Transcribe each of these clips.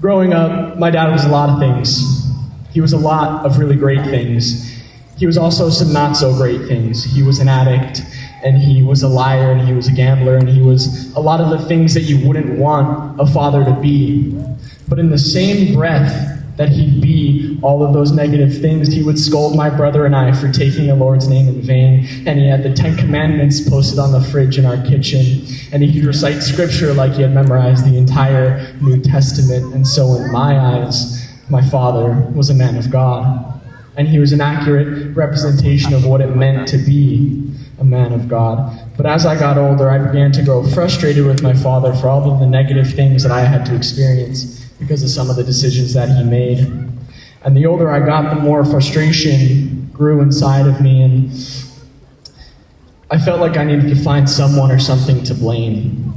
Growing up, my dad was a lot of things. He was a lot of really great things. He was also some not so great things. He was an addict, and he was a liar, and he was a gambler, and he was a lot of the things that you wouldn't want a father to be. But in the same breath that he'd be all of those negative things, he would scold my brother and I for taking the Lord's name in vain. And he had the 10 Commandments posted on the fridge in our kitchen. And he could recite scripture like he had memorized the entire New Testament. And so in my eyes, my father was a man of God. And he was an accurate representation of what it meant to be a man of God. But as I got older, I began to grow frustrated with my father for all of the negative things that I had to experience because of some of the decisions that he made. And the older I got, the more frustration grew inside of me, and I felt like I needed to find someone or something to blame.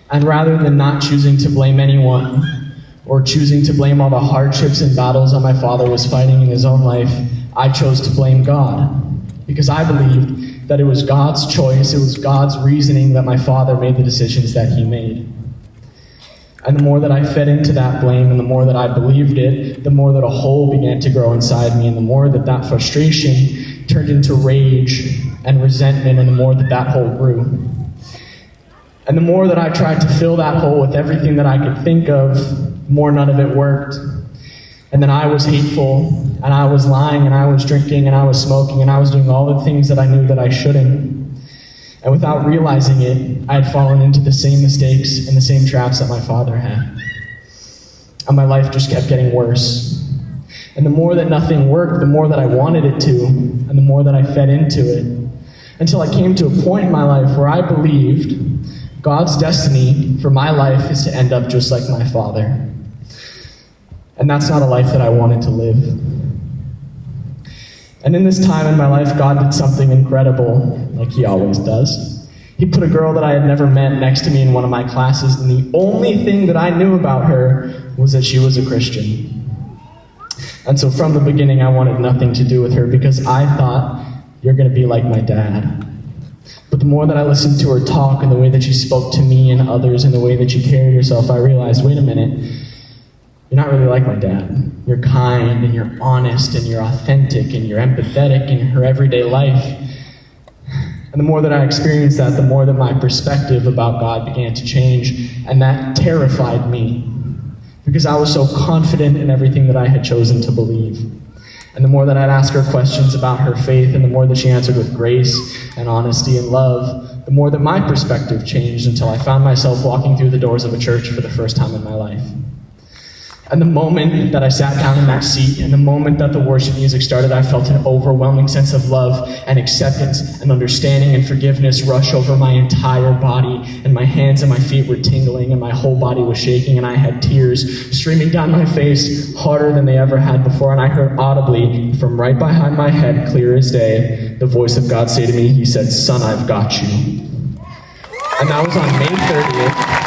And rather than not choosing to blame anyone, or choosing to blame all the hardships and battles that my father was fighting in his own life, I chose to blame God. Because I believed that it was God's choice, it was God's reasoning that my father made the decisions that he made. And the more that I fed into that blame, and the more that I believed it, the more that a hole began to grow inside me, and the more that that frustration turned into rage and resentment, and the more that that hole grew. And the more that I tried to fill that hole with everything that I could think of, the more none of it worked. And then I was hateful, and I was lying, and I was drinking, and I was smoking, and I was doing all the things that I knew that I shouldn't. And without realizing it, I had fallen into the same mistakes and the same traps that my father had. And my life just kept getting worse. And the more that nothing worked, the more that I wanted it to, and the more that I fed into it. Until I came to a point in my life where I believed God's destiny for my life is to end up just like my father. And that's not a life that I wanted to live. And in this time in my life, God did something incredible, like he always does. He put a girl that I had never met next to me in one of my classes, and the only thing that I knew about her was that she was a Christian. And so from the beginning, I wanted nothing to do with her because I thought, you're going to be like my dad. But the more that I listened to her talk and the way that she spoke to me and others and the way that she carried herself, I realized, wait a minute, you're not really like my dad. You're kind, and you're honest, and you're authentic, and you're empathetic in her everyday life. And the more that I experienced that, the more that my perspective about God began to change, and that terrified me, because I was so confident in everything that I had chosen to believe. And the more that I'd ask her questions about her faith, and the more that she answered with grace and honesty and love, the more that my perspective changed until I found myself walking through the doors of a church for the first time in my life. And the moment that I sat down in that seat, and the moment that the worship music started, I felt an overwhelming sense of love and acceptance and understanding and forgiveness rush over my entire body, and my hands and my feet were tingling, and my whole body was shaking, and I had tears streaming down my face harder than they ever had before, and I heard audibly from right behind my head, clear as day, the voice of God say to me, he said, "Son, I've got you." And that was on May 30th.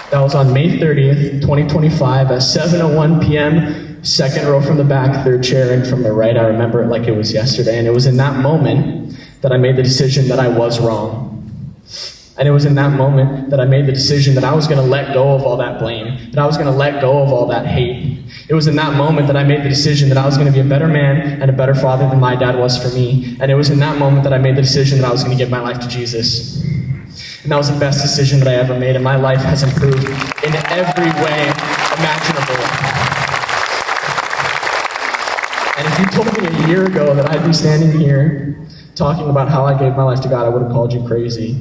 That was on May 30th, 2025 at 7:01 p.m., second row from the back, third chair in from the right. I remember it like it was yesterday. And it was in that moment that I made the decision that I was wrong. And it was in that moment that I made the decision that I was going to let go of all that blame, that I was going to let go of all that hate. It was in that moment that I made the decision that I was going to be a better man and a better father than my dad was for me. And it was in that moment that I made the decision that I was going to give my life to Jesus. And that was the best decision that I ever made, and my life has improved in every way imaginable. And if you told me a year ago that I'd be standing here talking about how I gave my life to God, I would have called you crazy.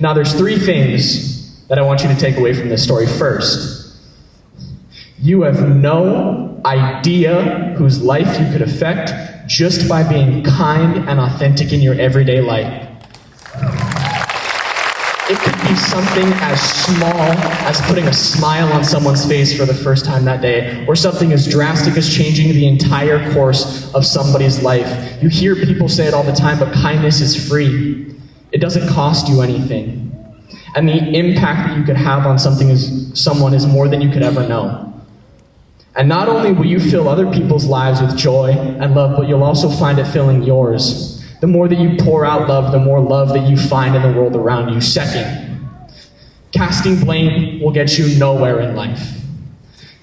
Now, there's three things that I want you to take away from this story. First, you have no idea whose life you could affect just by being kind and authentic in your everyday life. It could be something as small as putting a smile on someone's face for the first time that day, or something as drastic as changing the entire course of somebody's life. You hear people say it all the time, but kindness is free. It doesn't cost you anything. And the impact that you could have on someone is more than you could ever know. And not only will you fill other people's lives with joy and love, but you'll also find it filling yours. The more that you pour out love, the more love that you find in the world around you. Second, casting blame will get you nowhere in life.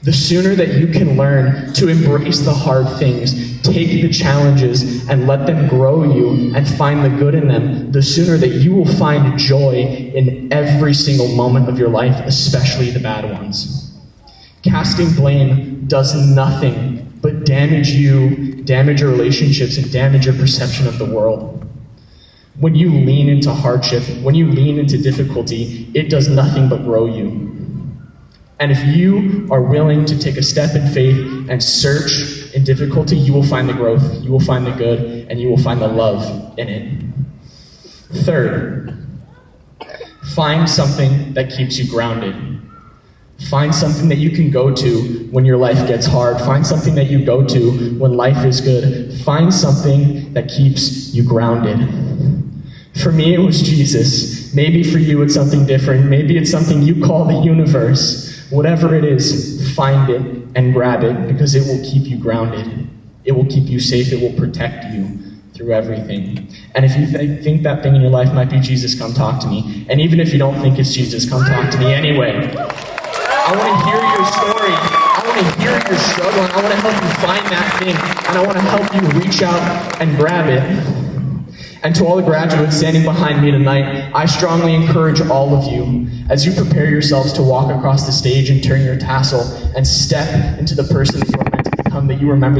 The sooner that you can learn to embrace the hard things, take the challenges, and let them grow you and find the good in them, the sooner that you will find joy in every single moment of your life, especially the bad ones. Casting blame does nothing but damage you, damage your relationships, and damage your perception of the world. When you lean into hardship, when you lean into difficulty, it does nothing but grow you. And if you are willing to take a step in faith and search in difficulty, you will find the growth, you will find the good, and you will find the love in it. Third, find something that keeps you grounded. Find something that you can go to when your life gets hard. Find something that you go to when life is good. Find something that keeps you grounded. For me, it was Jesus. Maybe for you, it's something different. Maybe it's something you call the universe. Whatever it is, find it and grab it, because it will keep you grounded. It will keep you safe. It will protect you through everything. And if you think that thing in your life might be Jesus, come talk to me. And even if you don't think it's Jesus, come talk to me anyway. I want to hear your story. I want to hear your struggle, and I want to help you find that thing, and I want to help you reach out and grab it. And to all the graduates standing behind me tonight, I strongly encourage all of you, as you prepare yourselves to walk across the stage and turn your tassel and step into the person that you are meant to become, that you remember